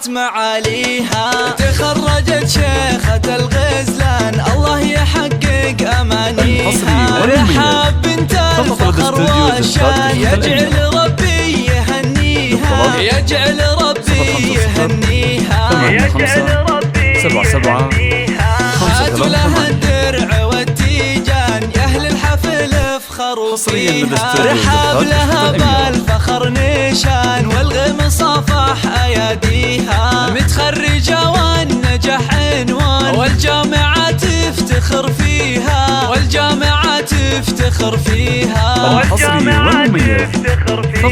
صفحت معاليها. تخرجت شيخة الغزلان الله يحقق أمانيها. رحاب بنت الفخر والشان يجعل ربي يهنيها. يجعل ربي يهنيها. يجعل ربي يهنيها. هاتوا لها الدرع والتيجان يا أهل الحفل افخروا فيها. رحاب لها بالفخر نشان والغم صافح أياديها. متخرجة والنجاح عنوان والجامعة تفتخر فيها. والجامعة تفتخر فيها. والجامعة تفتخر فيها.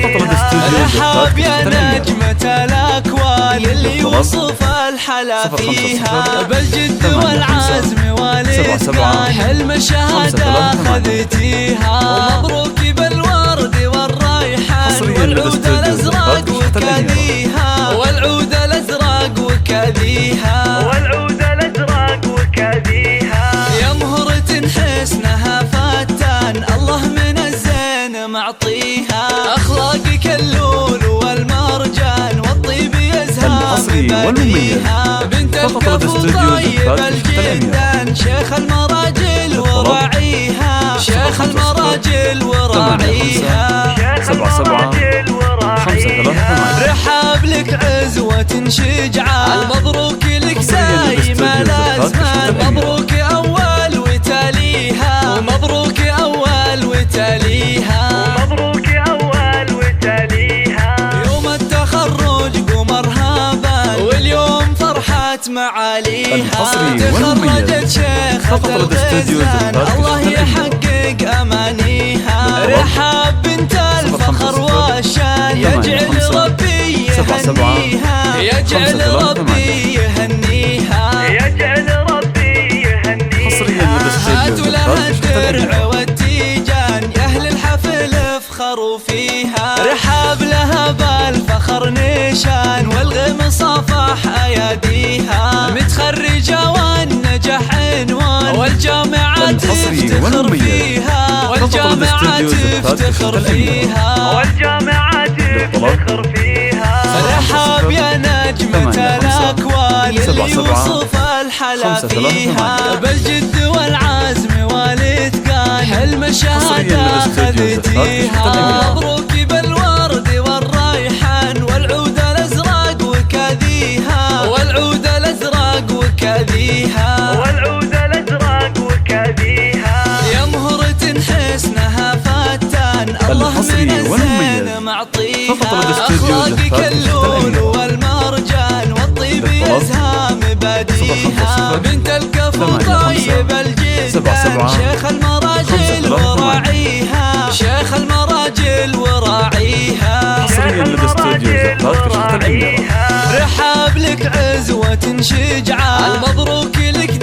رحاب يا نجمة الأكوان اللي يوصف الحلا فيها. بالجد والعزم والإتقان حلم الشهادة خذتيها. ومبروك بالورد والريحان والعود الأزرق وكذيها. والعود الأزرق وكذيها. والعود الأزرق وكذيها. يا مهرة حسنها فتان الله من الزين معطيها. أخلاقك اللول والمرجان والطيب يزهى ببديها. بنت الكفو طيب الجدان شيخ المراجل وراعيها. شيخ المراجل وراعيها. شيخ المراجل وراعيها. رحاب لك عزوة شجعان مبروك لك دايما الأزمان. مبروك أول وتاليها. ومبروك أول وتاليها. ومبروك أول وتاليها. يوم التخرج قمرها بان واليوم فرحت معاليها. تخرجت شيخة الغزلان الله يحقق أمانيها. رحاب بنت الفخر والشان يجعل ربي يهنيها. يجعل ربي يهنيها. يجعل ربي يهنيها. هاتوا لها الدرع والتيجان يا أهل الحفل افخروا فيها. رحاب لها بالفخر نشان والغم صافح أياديها. متخرجة والنجاح عنوان والجامعة تفتخر فيها. والجامعة تفتخر فيها. والجامعة تفتخر فيها. رحاب يا نجمة الأكوان اللي يوصف الحلا فيها. بالجد والعزم والإتقان حلم الشهادة خذتيها. مبروك بالورد والريحان والعود الأزرق وكذيها. والعود الأزرق وكذيها. والعود الأزرق وكذيها. يا مهرة حسنها فتان الله من الزين معطيها. أخلاقك اللول والمرجان والطيب يزهى مباديها. بنت الكفو طيب الجدان شيخ المراجل وراعيها. شيخ المراجل وراعيها. شيخ المراجل وراعيها. رحاب لك عزوة شجعان مبروك لك